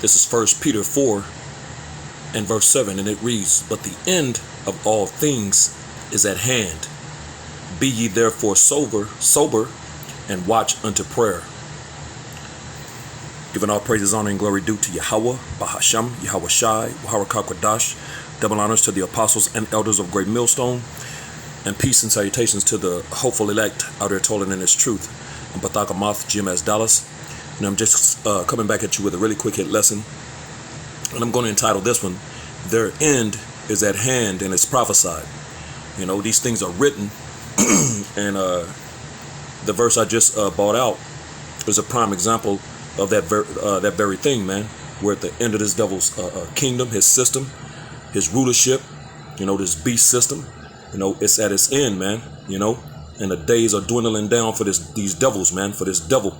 This is First Peter 4 and verse 7, and it reads, "But the end of all things is at hand. Be ye therefore sober, and watch unto prayer." Giving all praises, honor, and glory due to Yahweh, Bahasham, Yahweh Shai, Wahara Kakwadash. Double honors to the apostles and elders of Great Millstone, and peace and salutations to the hopeful elect out there toiling in its truth. I'm Bathaka Moth, Jim as Dallas, and I'm just coming back at you with a really quick hit lesson. And I'm going to entitle this one, "Their End is at Hand and It's Prophesied." You know, these things are written, and the verse I just brought out is a prime example of that very thing, man. We're at the end of this devil's kingdom, his system, his rulership, you know, this beast system. You know, it's at its end, man, you know, and the days are dwindling down for these devils, man, for this devil.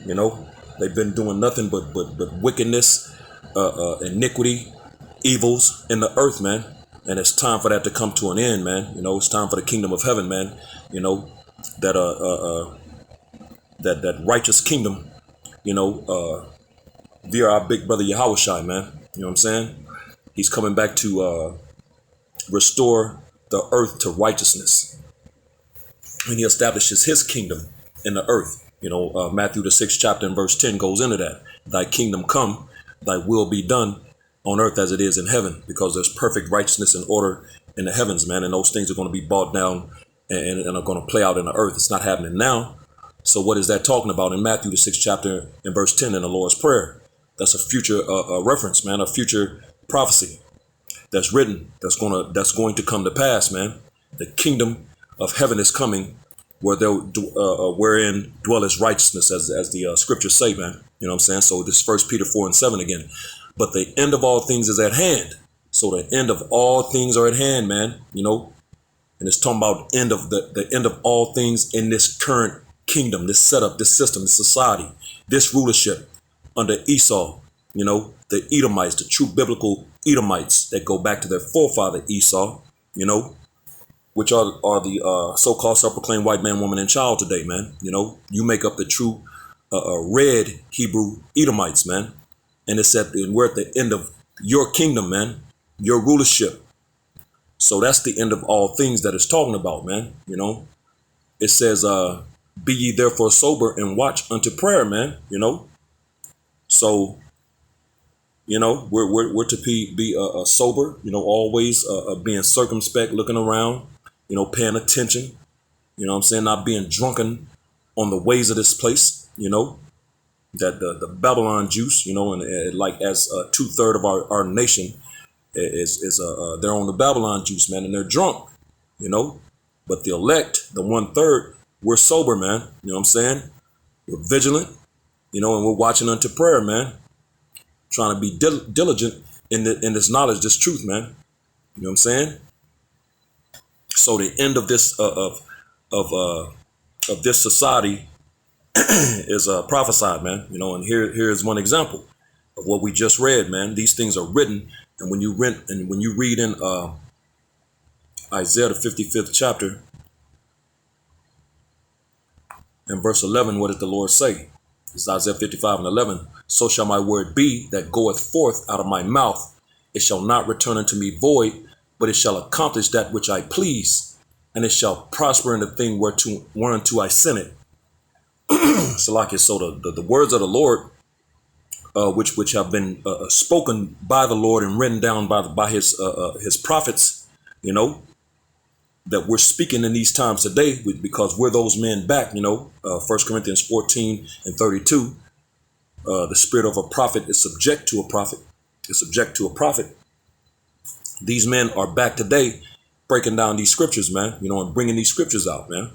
You know, they've been doing nothing but wickedness, iniquity, evils in the earth, man. And it's time for that to come to an end, man. You know, it's time for the kingdom of heaven, man. You know, that righteous kingdom, you know, via our big brother Yahweh Shai, man. You know what I'm saying? He's coming back to restore the earth to righteousness. And he establishes his kingdom in the earth. You know, Matthew the 6th chapter and verse 10 goes into that. "Thy kingdom come, thy will be done on earth as it is in heaven," because there's perfect righteousness and order in the heavens, man. And those things are going to be brought down and are going to play out in the earth. It's not happening now. So what is that talking about in Matthew the 6th chapter and verse 10 in the Lord's Prayer? That's a future reference, man, a future prophecy that's written, that's going to come to pass, man. The kingdom of heaven is coming, wherein dwelleth righteousness, as the scriptures say, man. You know what I'm saying? So this First Peter 4 and 7 again. "But the end of all things is at hand." So the end of all things are at hand, man. You know, and it's talking about the end of all things in this current kingdom, this setup, this system, this society, this rulership under Esau. You know, the Edomites, the true biblical Edomites that go back to their forefather Esau, you know, which are the so-called self-proclaimed white man, woman, and child today, man. You know, you make up the true red Hebrew Edomites, man. And we're at the end of your kingdom, man, your rulership. So that's the end of all things that it's talking about, man. You know, it says, "Be ye therefore sober and watch unto prayer," man. You know, so you know, we're to be sober, you know, always being circumspect, looking around, you know, paying attention, you know what I'm saying, not being drunken on the ways of this place, you know, that the Babylon juice, you know, and like as 2/3 of our nation is they're on the Babylon juice, man, and they're drunk, you know, but the elect, the 1/3, we're sober, man, you know what I'm saying, we're vigilant, you know, and we're watching unto prayer, man. Trying to be diligent in this knowledge, this truth, man. You know what I'm saying? So the end of this of this society is prophesied, man. You know, and here's one example of what we just read, man. These things are written, and when you read in Isaiah the 55th chapter and verse 11, what did the Lord say? It's Isaiah 55 and 11. "So shall my word be that goeth forth out of my mouth. It shall not return unto me void, but it shall accomplish that which I please, and it shall prosper in the thing whereunto I sent it." Salakia. So the words of the Lord, which have been spoken by the Lord and written down by his prophets, you know, that we're speaking in these times today, because we're those men back, you know. 1 Corinthians 14 and 32. The spirit of a prophet is subject to a prophet. Is subject to a prophet. These men are back today breaking down these scriptures, man, you know, and bringing these scriptures out, man.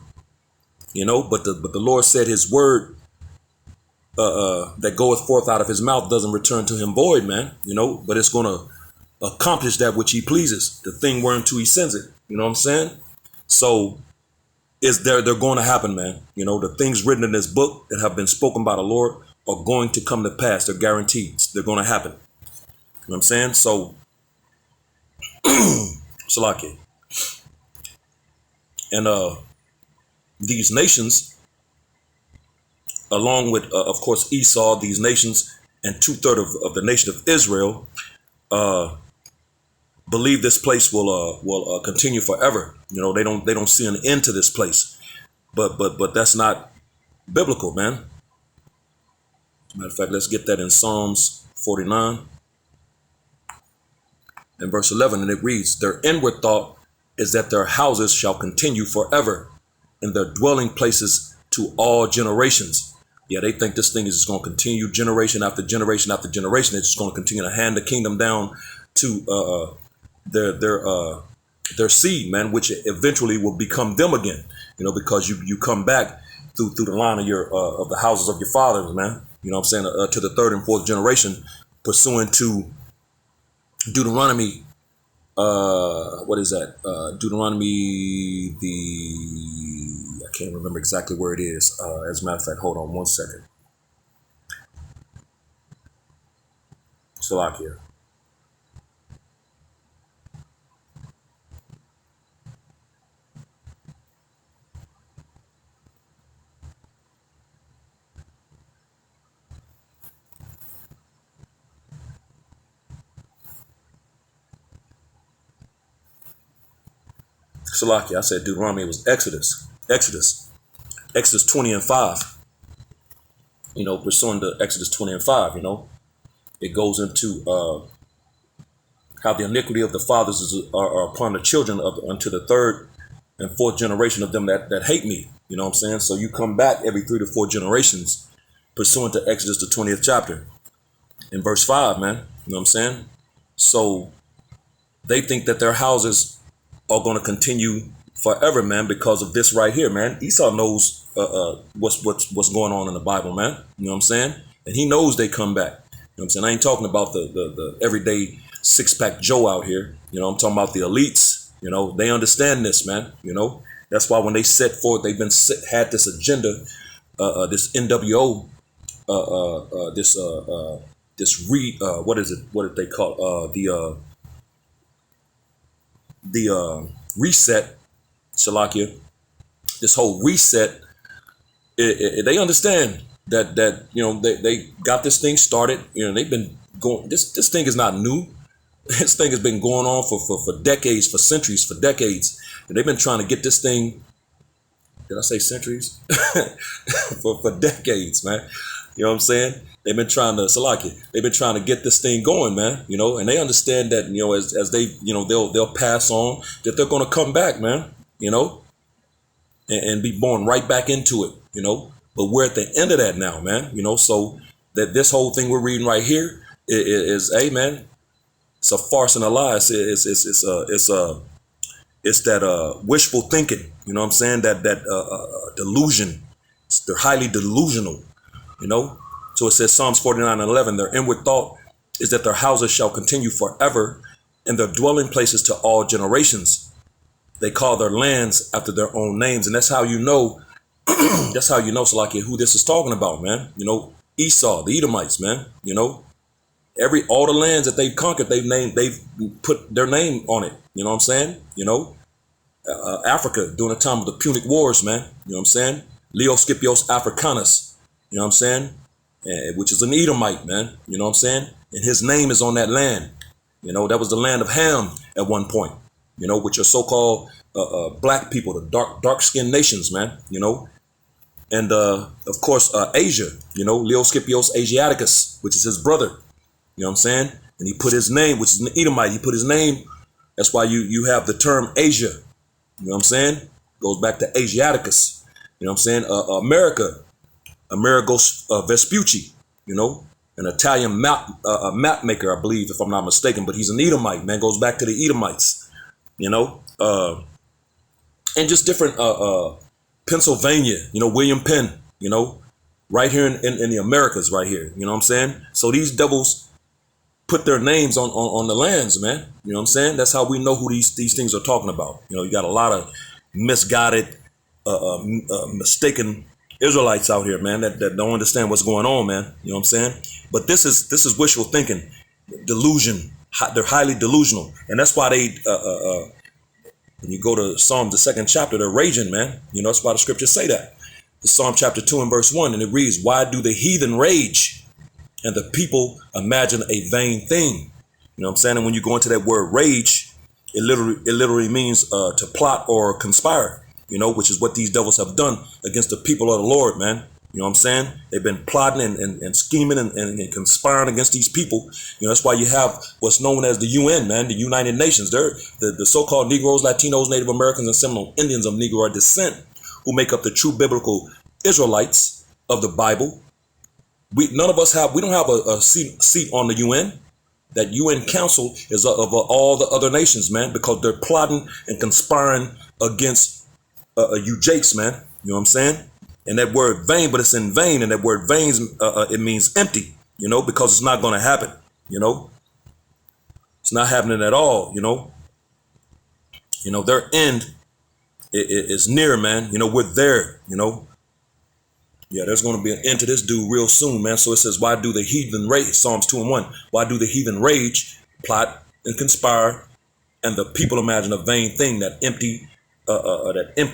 You know, but the Lord said his word that goeth forth out of his mouth doesn't return to him void, man, you know, but it's going to accomplish that which he pleases, the thing whereunto he sends it. You know what I'm saying? So they're going to happen, man. You know, the things written in this book that have been spoken by the Lord are going to come to pass. They're guaranteed. They're going to happen. You know what I'm saying? So, Salaki. And these nations, along with, of course, Esau, these nations and 2/3 of the nation of Israel believe this place will continue forever. You know, they don't see an end to this place. But that's not biblical, man. Matter of fact, let's get that in Psalms 49 and verse 11, and it reads, "Their inward thought is that their houses shall continue forever, and their dwelling places to all generations." Yeah, they think this thing is just going to continue generation after generation after generation. It's just going to continue to hand the kingdom down to their seed, man, which eventually will become them again. You know, because you come back through the line of your of the houses of your fathers, man. You know what I'm saying? To the 3rd and 4th generation, pursuant to Deuteronomy. What is that? Deuteronomy, I can't remember exactly where it is. As a matter of fact, hold on one second. Salakia. Salakia, I said Deuteronomy, it was Exodus 20 and 5. You know, pursuing to Exodus 20 and 5, you know, it goes into how the iniquity of the fathers are upon the children unto the 3rd and 4th generation of them that hate me. You know what I'm saying? So you come back every 3 to 4 generations, pursuant to Exodus the 20th chapter, in verse 5, man. You know what I'm saying? So they think that their houses are going to continue forever, man, because of this right here, man. Esau knows what's going on in the Bible, man. You know what I'm saying? And he knows they come back. You know what I'm saying? I ain't talking about the everyday six-pack Joe out here. You know, I'm talking about the elites. You know, they understand this, man. You know, that's why when they set forth, they've been had this agenda, this NWO, what is it? What did they call the reset, Salakia, this whole reset, they understand that you know, they got this thing started. You know, they've been going, this thing is not new. This thing has been going on for decades, for centuries, for decades. And they've been trying to get this thing, did I say centuries? for decades, man. You know what I'm saying? They've been trying to, Salaki, they've been trying to get this thing going, man. You know, and they understand that, you know, as they, you know, they'll pass on, that they're going to come back, man, you know, and be born right back into it, you know. But we're at the end of that now, man, you know. So that this whole thing we're reading right here is hey, man, it's a farce and a lie. It's that wishful thinking, you know what I'm saying? That delusion. They're highly delusional, you know. So it says Psalms 49 and 11, their inward thought is that their houses shall continue forever, and their dwelling places to all generations. They call their lands after their own names. And that's how you know, that's how you know, Salakia, who this is talking about, man. You know, Esau, the Edomites, man. You know, all the lands that they've conquered, they've put their name on it. You know what I'm saying? You know, Africa during the time of the Punic Wars, man. You know what I'm saying? Leo Scipios Africanus, you know what I'm saying? Which is an Edomite, man. You know what I'm saying? And his name is on that land. You know, that was the land of Ham at one point, you know, which are so-called black people, the dark-skinned nations, man, you know. And, of course, Asia, you know, Leo Scipios Asiaticus, which is his brother. You know what I'm saying? And he put his name, which is an Edomite. He put his name. That's why you have the term Asia. You know what I'm saying? Goes back to Asiaticus. You know what I'm saying? Amerigo Vespucci, you know, an Italian map maker, I believe, if I'm not mistaken. But he's an Edomite, man. Goes back to the Edomites, you know. And just different Pennsylvania, you know, William Penn, you know, right here in the Americas right here. You know what I'm saying? So these devils put their names on the lands, man. You know what I'm saying? That's how we know who these things are talking about. You know, you got a lot of misguided, mistaken Israelites out here, man, that don't understand what's going on, man. You know what I'm saying? But this is wishful thinking, delusion. They're highly delusional, and that's why they. When you go to Psalm, the 2nd chapter, they're raging, man. You know, that's why the scriptures say that. It's Psalm chapter 2 and verse 1, and it reads, "Why do the heathen rage? and the people imagine a vain thing. You know what I'm saying? And when you go into that word rage, it literally means to plot or conspire, which is what these devils have done against the people of the Lord, man. You know what I'm saying? They've been plotting and scheming and conspiring against these people. That's why you have what's known as the UN, man, the United Nations. They're the so-called Negroes, Latinos, Native Americans, and Seminole Indians of Negro descent who make up the true biblical Israelites of the Bible. We don't have a seat on the UN. That UN Council is of all the other nations, man, because they're plotting and conspiring against you jakes, man. You know what I'm saying? And that word vain, but it's in vain. And that word vain, it means empty, because it's not going to happen, It's not happening at all, Their end is near, man. We're there, Yeah, there's going to be an end to this dude real soon, man. So it says, why do the heathen rage? Psalms 2:1. Why do the heathen rage, plot, and conspire, and the people imagine a vain thing, that empty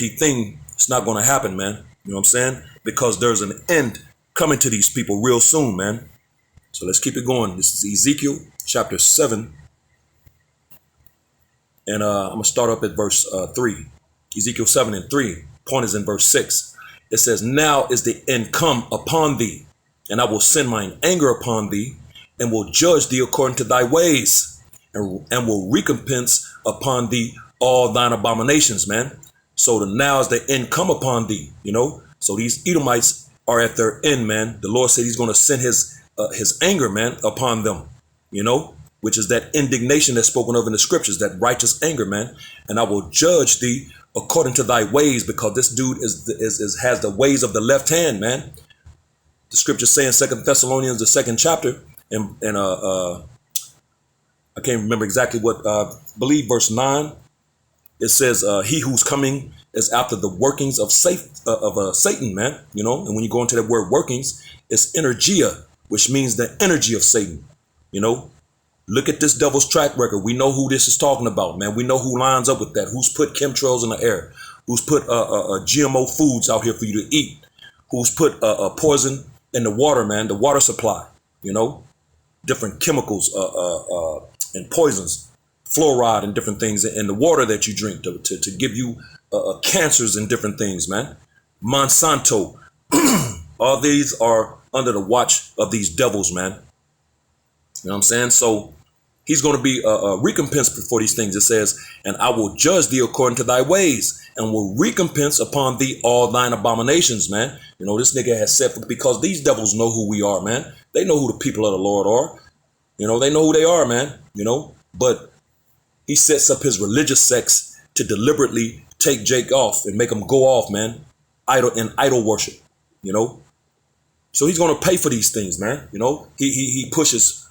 thing? It's not going to happen, man. You know what I'm saying? Because there's an end coming to these people real soon, man. So let's keep it going. This is Ezekiel chapter 7. And I'm going to start up at verse 3. Ezekiel 7:3. Point is in verse 6. It says, now is the end come upon thee, and I will send mine anger upon thee, and will judge thee according to thy ways, and will recompense upon thee all thine abominations, man. So now is the end come upon thee, So these Edomites are at their end, man. The Lord said he's going to send his anger, man, upon them, which is that indignation that's spoken of in the scriptures, that righteous anger, man. And I will judge thee according to thy ways, because this dude has the ways of the left hand, man. The scriptures say in 2 Thessalonians, the 2nd chapter, and I can't remember exactly what, I believe verse 9. It says, he who's coming is after the workings of Satan, man. And when you go into that word workings, it's energia, which means the energy of Satan. Look at this devil's track record. We know who this is talking about, man. We know who lines up with that. Who's put chemtrails in the air? Who's put GMO foods out here for you to eat? Who's put poison in the water, man? The water supply, different chemicals and poisons, fluoride and different things in the water that you drink to give you cancers and different things, man. Monsanto, all these are under the watch of these devils, man. You know what I'm saying? So he's going to be recompensed for these things. It says, and I will judge thee according to thy ways, and will recompense upon thee all thine abominations, man. This nigga has said, because these devils know who we are, man. They know who the people of the Lord are. They know who they are, man. But he sets up his religious sects to deliberately take Jake off and make him go off, man. Idol worship, So he's going to pay for these things, man. He pushes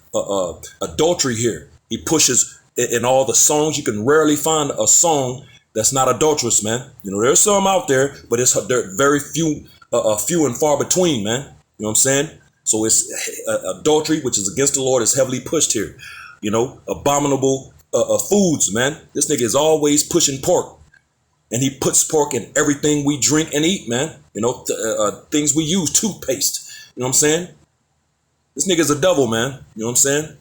adultery here. He pushes in all the songs. You can rarely find a song that's not adulterous, man. There's some out there, but they're very few and far between, man. You know what I'm saying? So it's adultery, which is against the Lord, is heavily pushed here. Abominable foods, man. This nigga is always pushing pork, and he puts pork in everything we drink and eat, man. Things we use, toothpaste. You know what I'm saying? This nigga's a devil, man. You know what I'm saying?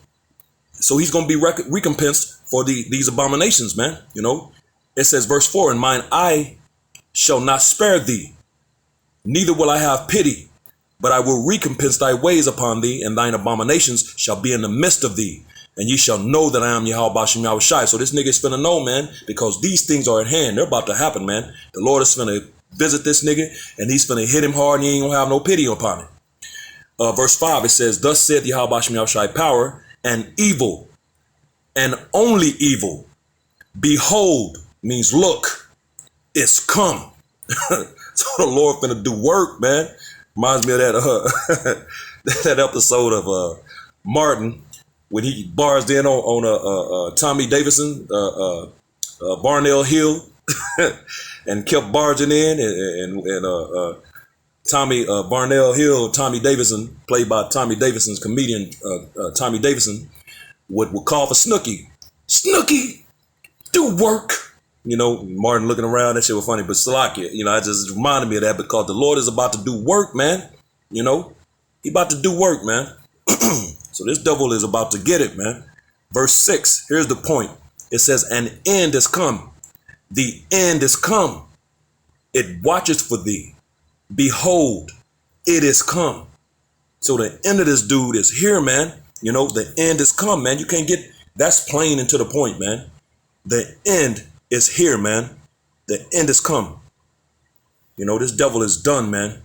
So he's going to be recompensed for these abominations, man. It says, verse 4, and mine eye shall not spare thee, neither will I have pity, but I will recompense thy ways upon thee, and thine abominations shall be in the midst of thee. And ye shall know that I am Yahweh Bashem Yahushai. So this nigga is finna know, man, because these things are at hand. They're about to happen, man. The Lord is finna visit this nigga, and he's finna hit him hard, and he ain't gonna have no pity upon it. Verse 5, it says, thus saith Yahweh Bashem Yahushai power, and evil, and only evil, behold, means look, it's come. So the Lord finna do work, man. Reminds me of that that episode of Martin, when he barged in on Tommy Davidson, Barnell Hill, and kept barging in, and Tommy Barnell Hill, Tommy Davidson, played by Tommy Davidson's comedian, Tommy Davidson, would call for Snooky. Snooky, do work. Martin looking around, that shit was funny, but Salakia, I just reminded me of that because the Lord is about to do work, man. He about to do work, man. So this devil is about to get it, man. Verse 6, here's the point. It says, an end is come. The end is come. It watcheth for thee. Behold, it is come. So the end of this dude is here, man. You know, the end is come, man. You can't get, that's plain and to the point, man. The end is here, man. The end is come. You know, this devil is done, man.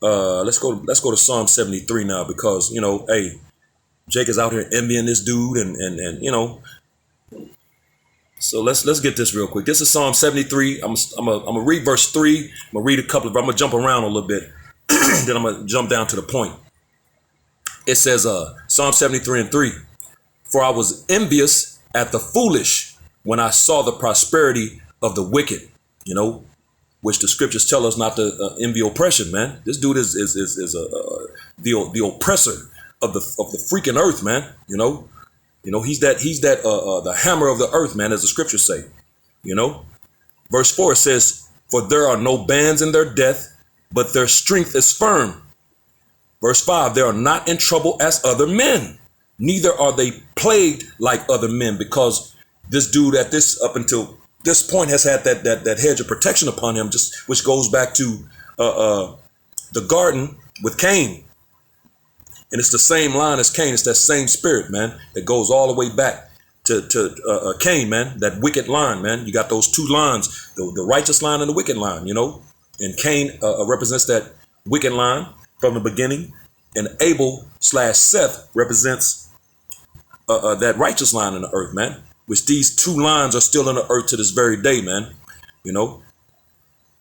Let's go to Psalm 73 now, because, you know, hey, Jake is out here envying this dude, and you know. So let's get this real quick. This is Psalm 73. I'm gonna read verse 3. I'm gonna read a couple of, I'm gonna jump around a little bit. Then I'm gonna jump down to the point. It says, Psalm 73 and 3. For I was envious at the foolish when I saw the prosperity of the wicked, you know, which the scriptures tell us not to envy oppression, man. This dude is the oppressor of the freaking earth, man. You know, he's the hammer of the earth, man, as the scriptures say. You know, verse 4 says, for there are no bands in their death, but their strength is firm. Verse 5, they are not in trouble as other men, neither are they plagued like other men, because this dude up until this point has had that hedge of protection upon him, just which goes back to the garden with Cain. And it's the same line as Cain. It's that same spirit, man, that goes all the way back to Cain, man, that wicked line, man. You got those two lines, the righteous line and the wicked line, you know. And Cain represents that wicked line from the beginning, and Abel/Seth represents that righteous line in the earth, man. Which these two lines are still in the earth to this very day, man. You know.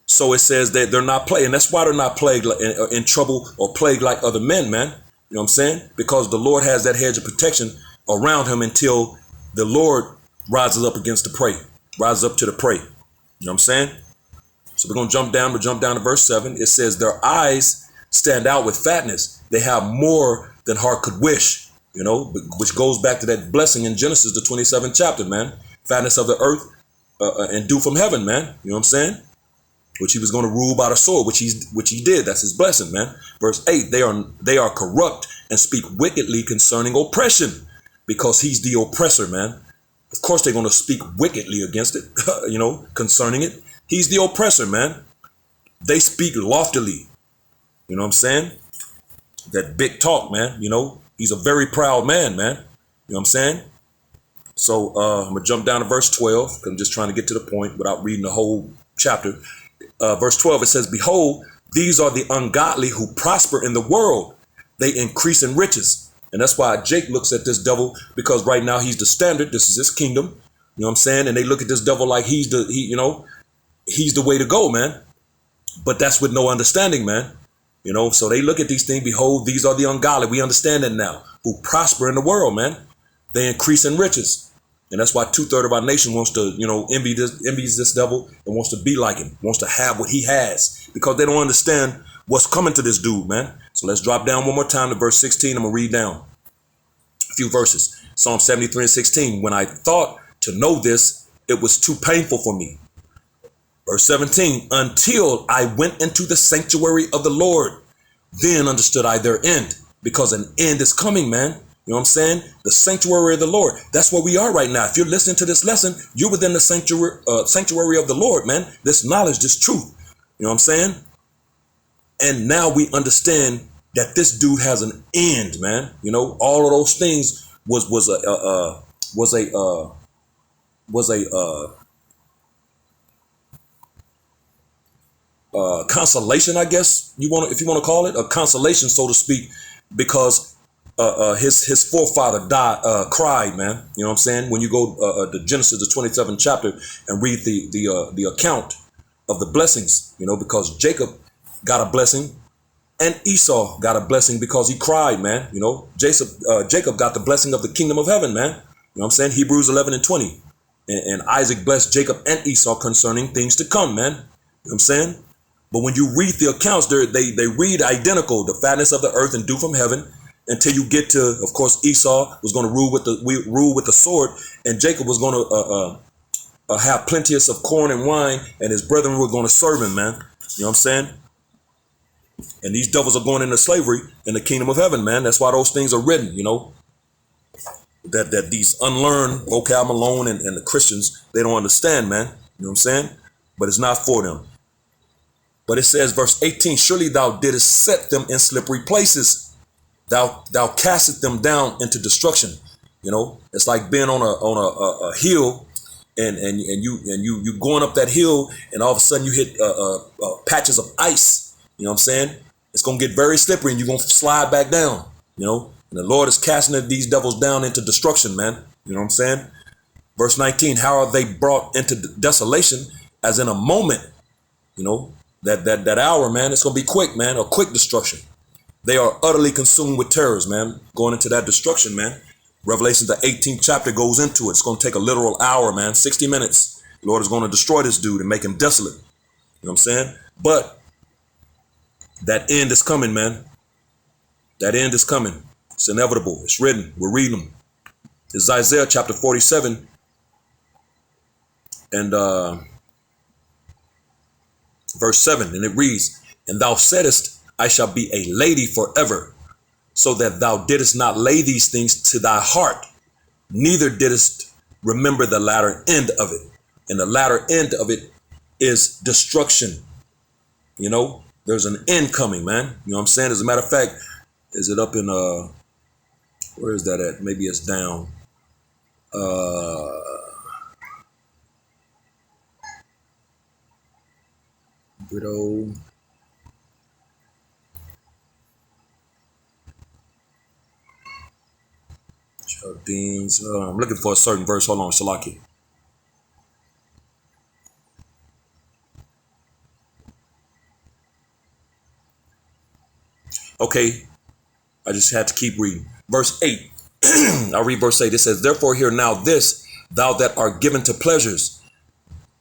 So it says that they're not plagued, and that's why they're not plagued in trouble or plagued like other men, man. You know what I'm saying? Because the Lord has that hedge of protection around him until the Lord rises up against the prey, rises up to the prey. You know what I'm saying? So we're going to jump down to verse 7. It says, their eyes stand out with fatness. They have more than heart could wish, you know, which goes back to that blessing in Genesis, the 27th chapter, man. Fatness of the earth and dew from heaven, man. You know what I'm saying? Which he was going to rule by the sword, which he did. That's his blessing, man. Verse 8, they are corrupt and speak wickedly concerning oppression, because he's the oppressor, man. Of course, they're going to speak wickedly against it, you know, concerning it. He's the oppressor, man. They speak loftily. You know what I'm saying? That big talk, man. You know, he's a very proud man, man. You know what I'm saying? So I'm going to jump down to verse 12, because I'm just trying to get to the point without reading the whole chapter. Verse 12, it says, behold, these are the ungodly who prosper in the world. They increase in riches. And that's why Jake looks at this devil, because right now he's the standard. This is his kingdom. You know what I'm saying? And they look at this devil like he's the way to go, man. But that's with no understanding, man. You know, so they look at these things. Behold, these are the ungodly. We understand that now, who prosper in the world, man. They increase in riches. And that's why 2/3 of our nation wants to, you know, envies this devil and wants to be like him, wants to have what he has, because they don't understand what's coming to this dude, man. So let's drop down one more time to verse 16. I'm going to read down a few verses. Psalm 73 and 16. When I thought to know this, it was too painful for me. Verse 17. Until I went into the sanctuary of the Lord, then understood I their end, because an end is coming, man. You know what I'm saying? The sanctuary of the Lord. That's where we are right now. If you're listening to this lesson, you're within the sanctuary of the Lord, man. This knowledge, this truth. You know what I'm saying? And now we understand that this dude has an end, man. You know, all of those things was a consolation, I guess if you want to call it a consolation, so to speak, because his forefather cried, man. You know what I'm saying? When you go to Genesis, the 27th chapter, and read the account of the blessings, you know, because Jacob got a blessing and Esau got a blessing because he cried, man. You know, Jacob got the blessing of the kingdom of heaven, man. You know what I'm saying? Hebrews 11 and 20. And Isaac blessed Jacob and Esau concerning things to come, man. You know what I'm saying? But when you read the accounts, they read identical, the fatness of the earth and dew from heaven, until you get to, of course, Esau was going to rule with the sword, and Jacob was going to have plenteous of corn and wine, and his brethren were going to serve him, man. You know what I'm saying? And these devils are going into slavery in the kingdom of heaven, man. That's why those things are written, that these unlearned vocab alone and the Christians, they don't understand, man. You know what I'm saying? But it's not for them. But it says, verse 18, surely thou didst set them in slippery places. Thou castest them down into destruction. It's like being on a hill and you going up that hill, and all of a sudden you hit patches of ice. You know what I'm saying? It's going to get very slippery and you're going to slide back down, And the Lord is casting these devils down into destruction, man. You know what I'm saying? Verse 19, how are they brought into desolation as in a moment? That hour, man, it's going to be quick, man, a quick destruction. They are utterly consumed with terrors, man, going into that destruction, man. Revelation, the 18th chapter goes into it. It's going to take a literal hour, man, 60 minutes. The Lord is going to destroy this dude and make him desolate. You know what I'm saying? But that end is coming, man. That end is coming. It's inevitable. It's written. We're reading them. It's Isaiah chapter 47 and verse 7. And it reads, and thou saidest, I shall be a lady forever, so that thou didst not lay these things to thy heart, neither didst remember the latter end of it. And the latter end of it is destruction. There's an end coming, man. You know what I'm saying? As a matter of fact, is it up in, where is that at? Maybe it's down. Widow. Chaldeans. I'm looking for a certain verse. Hold on, Shalaki. Okay, I just had to keep reading. Verse 8. I'll read verse 8. It says, therefore hear now this, thou that art given to pleasures,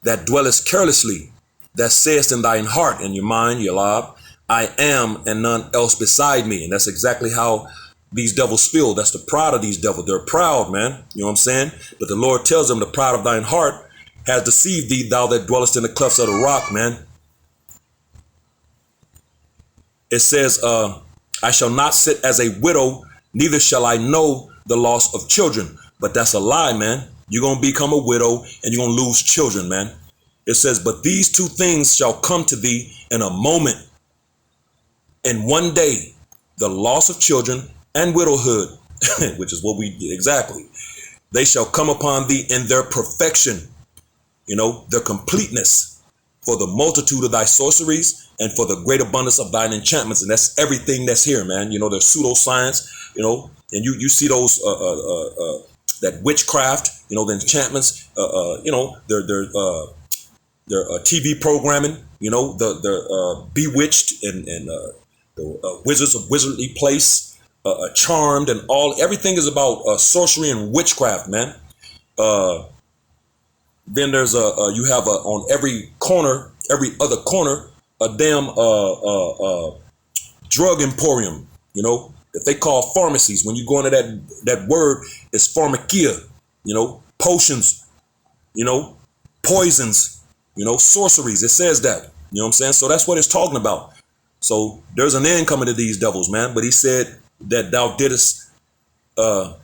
that dwellest carelessly, that sayest in thine heart, in your mind, Yalab, I am and none else beside me. And that's exactly how these devils feel. That's the pride of these devils. They're proud, man. You know what I'm saying? But the Lord tells them the pride of thine heart has deceived thee, thou that dwellest in the clefts of the rock, man. It says, I shall not sit as a widow, neither shall I know the loss of children. But that's a lie, man. You're going to become a widow and you're going to lose children, man. It says, but these two things shall come to thee in a moment. In one day, the loss of children and widowhood, which is what we did exactly. They shall come upon thee in their perfection, their completeness, for the multitude of thy sorceries and for the great abundance of thine enchantments. And that's everything that's here, man. There's pseudoscience, and you see those, that witchcraft, the enchantments, their TV programming, the Bewitched and the Wizards of Wizardly Place, Charmed, and everything is about sorcery and witchcraft, man. Then there's you have on every corner, every other corner, a damn drug emporium, that they call pharmacies. When you go into that word, it's pharmakia, potions, poisons, sorceries. It says that, you know what I'm saying? So that's what it's talking about. So there's an end coming to these devils, man. But he said that thou didst, neither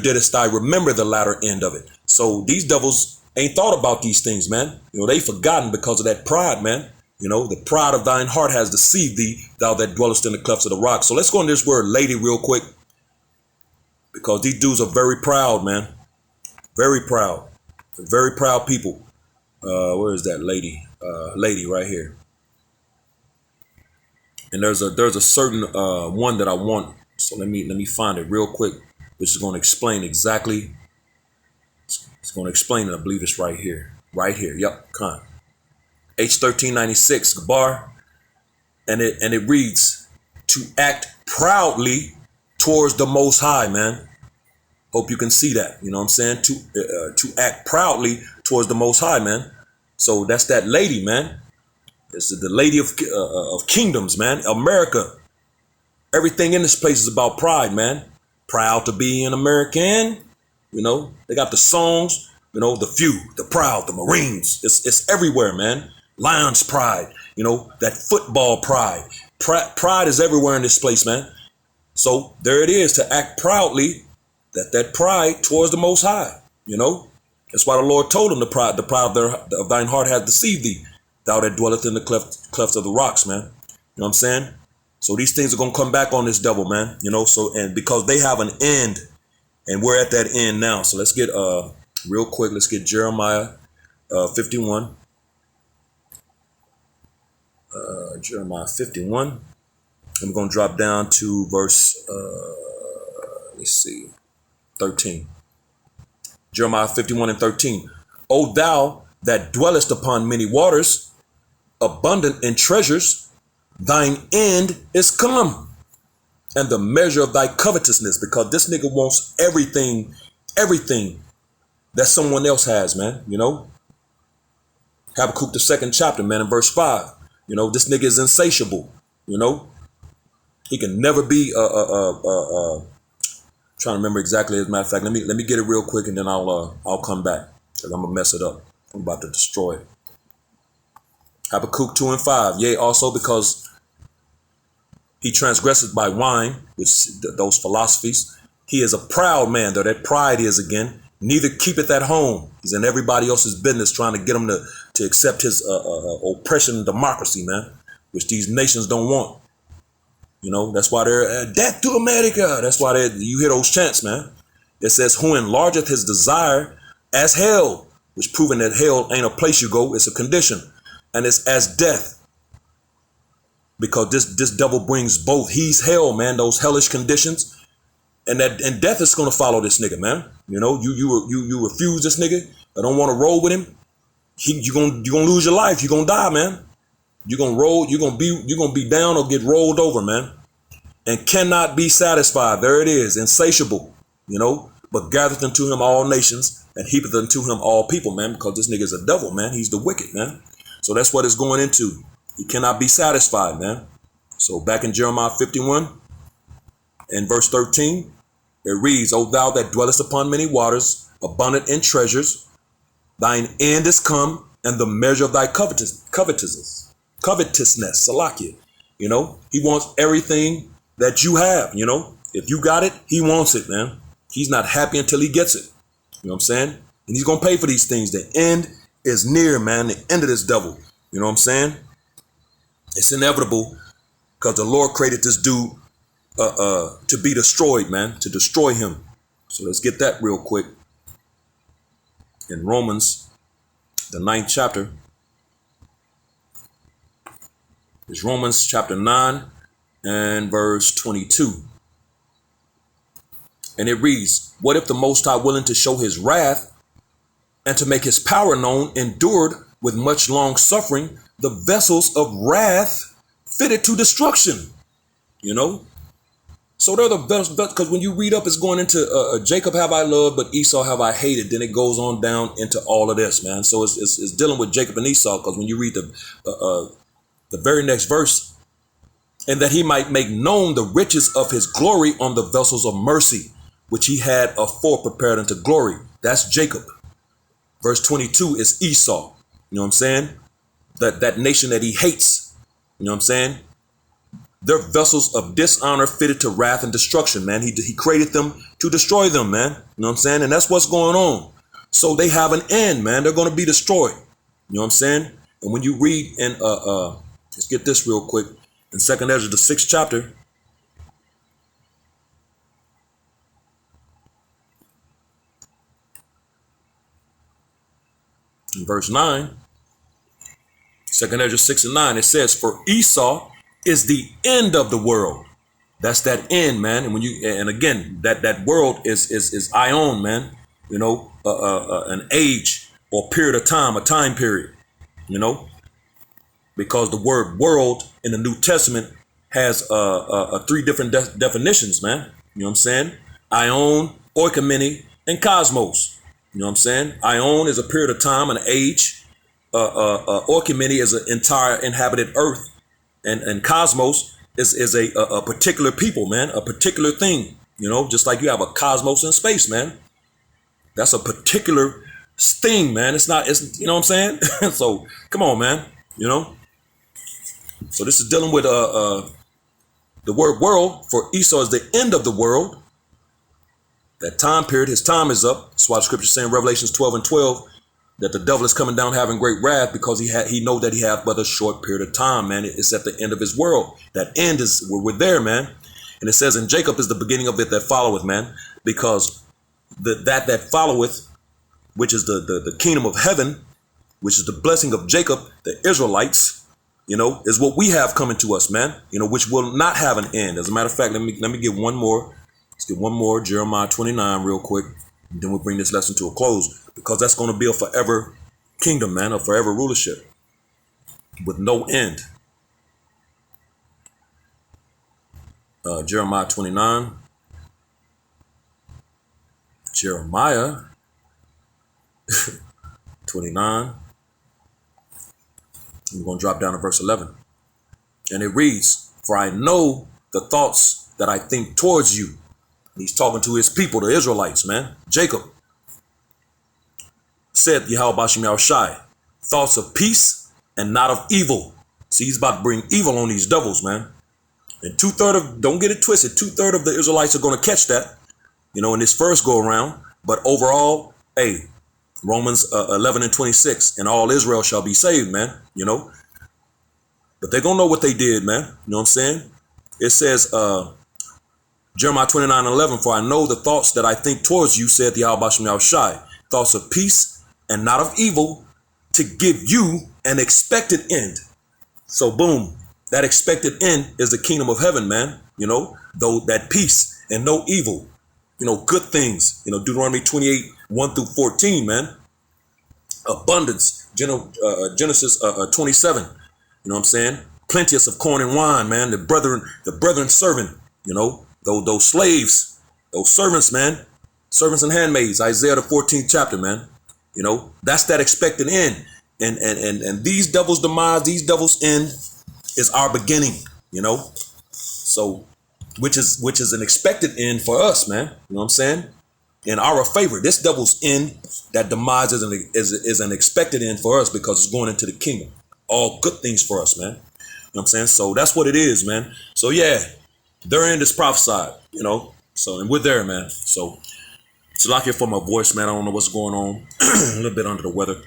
didst I remember the latter end of it. So these devils ain't thought about these things, man. They forgotten because of that pride, man. The pride of thine heart has deceived thee, thou that dwellest in the clefts of the rock. So let's go on this word lady real quick, because these dudes are very proud, man. Very proud. They're very proud people. Where is that lady? Lady right here. And there's a certain one that I want. So let me find it real quick, which is going to explain exactly. It's going to explain it. I believe it's right here. Right here. Yep. Con. H1396 Gabar. And it reads, to act proudly towards the Most High, man. Hope you can see that. You know what I'm saying? To act proudly towards the Most High, man. So that's that lady, man. It's the lady of kingdoms, man. America. Everything in this place is about pride, man. Proud to be an American. They got the songs, the few, the proud, the Marines. It's everywhere, man. Lion's pride. You know, that football pride. Pride is everywhere in this place, man. So there it is, to act proudly, that pride towards the Most High. You know, that's why the Lord told him, the pride of thine heart hath deceived thee, thou that dwelleth in the clefts of the rocks, man. You know what I'm saying? So these things are going to come back on this devil, man. You know, so, and because they have an end, and we're at that end now. So let's get, real quick, let's get Jeremiah 51. Jeremiah 51. And we're going to drop down to verse, let's see, 13. Jeremiah 51 and 13. O thou that dwellest upon many waters, abundant in treasures, thine end is come, and the measure of thy covetousness, because this nigga wants everything that someone else has, man. You know, Habakkuk, the 2nd chapter, man, in verse 5. You know, this nigga is insatiable. You know, he can never be trying to remember exactly. As a matter of fact, let me get it real quick, and then I'll come back, because I'm gonna mess it up. I'm about to destroy it. Habakkuk 2 and 5. Yea, also because he transgresseth by wine, which those philosophies. He is a proud man, though that pride is again. Neither keepeth at home. He's in everybody else's business, trying to get them to accept his oppression and democracy, man, which these nations don't want. You know, that's why they're death to America. That's why you hear those chants, man. It says, who enlargeth his desire as hell, which proving that hell ain't a place you go, it's a condition. And it's as death. Because this devil brings both. He's hell, man, those hellish conditions. And death is going to follow this nigga, man. You know, you refuse this nigga. I don't want to roll with him. You're gonna lose your life. You're gonna die, man. You're gonna be down or get rolled over, man. And cannot be satisfied. There it is, insatiable, you know, but gathereth unto him all nations and heapeth unto him all people, man, because this nigga is a devil, man. He's the wicked, man. So that's what it's going into. He cannot be satisfied, man. So back in Jeremiah 51 and verse 13, it reads, O thou that dwellest upon many waters, abundant in treasures, thine end is come, and the measure of thy covetousness, Salakia. You know, he wants everything that you have. You know, if you got it, he wants it, man. He's not happy until he gets it. You know what I'm saying? And he's going to pay for these things. The end is near, man. The end of this devil. You know what I'm saying? It's inevitable, because the Lord created this dude to be destroyed, man, to destroy him. So let's get that real quick. In Romans, the 9th chapter, is Romans chapter 9 and verse 22. And it reads, what if the Most High, willing to show his wrath and to make his power known, endured with much long suffering the vessels of wrath fitted to destruction? You know, so they're the best, because when you read up, it's going into Jacob have I loved, but Esau have I hated. Then it goes on down into all of this, man. So it's dealing with Jacob and Esau, because when you read the very next verse, and that he might make known the riches of his glory on the vessels of mercy, which he had afore prepared unto glory. That's Jacob. Verse 22 is Esau. You know what I'm saying? That nation that he hates. You know what I'm saying? They're vessels of dishonor fitted to wrath and destruction, man. He created them to destroy them, man. You know what I'm saying? And that's what's going on. So they have an end, man. They're going to be destroyed. You know what I'm saying? And when you read in, let's get this real quick. In 2nd Ezra, the 6th chapter, in verse 9, 2nd Ezra 6 and 9, it says, for Esau is the end of the world. That's that end, man. And when and again, that world is Ion, man. You know, an age or period of time, a time period, you know, because the word world in the New Testament has 3 different definitions, man. You know what I'm saying? Ion, oikomene, and cosmos. You know what I'm saying? Ion is a period of time, an age. Oikomene is an entire inhabited earth. And cosmos is a particular people, man, a particular thing, you know, just like you have a cosmos in space, man. That's a particular thing, man. It's, you know what I'm saying? So come on, man, you know. So this is dealing with the word world. For Esau is the end of the world. That time period, his time is up. That's why the scripture is saying Revelations 12:12 that the devil is coming down having great wrath because he know that he hath but a short period of time, man. It's at the end of his world. That end is we're there, man. And it says, and Jacob is the beginning of it that followeth, man, because that followeth, which is the kingdom of heaven, which is the blessing of Jacob, the Israelites, is what we have coming to us, man, which will not have an end. As a matter of fact, let me get one more. Let's get one more, Jeremiah 29 real quick, and then we'll bring this lesson to a close, because that's going to be a forever kingdom, man, a forever rulership with no end. Jeremiah 29. Jeremiah 29. We're going to drop down to verse 11. And it reads, for I know the thoughts that I think towards you. He's talking to his people, the Israelites, man. Jacob said, Yahweh Bashim Yahushai, thoughts of peace and not of evil. See, he's about to bring evil on these devils, man. And don't get it twisted, 2/3 of the Israelites are going to catch that, in this first go around. But overall, hey, Romans 11:26, and all Israel shall be saved, man, But they're going to know what they did, man. You know what I'm saying? It says, Jeremiah 29:11, for I know the thoughts that I think towards you, said the Yahweh Bashim Yahushai, thoughts of peace and not of evil, to give you an expected end. So boom, that expected end is the kingdom of heaven, man. Though that peace and no evil, good things, Deuteronomy 28:1-14, man. Abundance, Genesis 27, you know what I'm saying? Plenteous of corn and wine, man. The brethren servant, those slaves, those servants, man. Servants and handmaids, Isaiah the 14th chapter, man. That's that expected end. And these devils' demise, these devils' end is our beginning, So which is an expected end for us, man. You know what I'm saying? In our favor. This devil's end, that demise is an expected end for us, because it's going into the kingdom. All good things for us, man. You know what I'm saying? So that's what it is, man. So yeah, their end is prophesied, So, and we're there, man. So it's like here for my voice, man. I don't know what's going on. A little bit under the weather.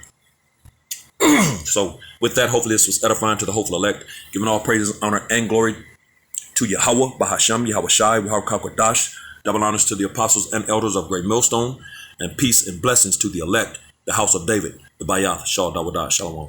So with that, hopefully this was edifying to the hopeful elect, giving all praises, honor, and glory to Yahweh, Bahasham, Yahweh Shai, Yahweh Kakodash, double honors to the apostles and elders of Great Millstone, and peace and blessings to the elect, the house of David, the Bayath, Shal Dawadah, Shalom.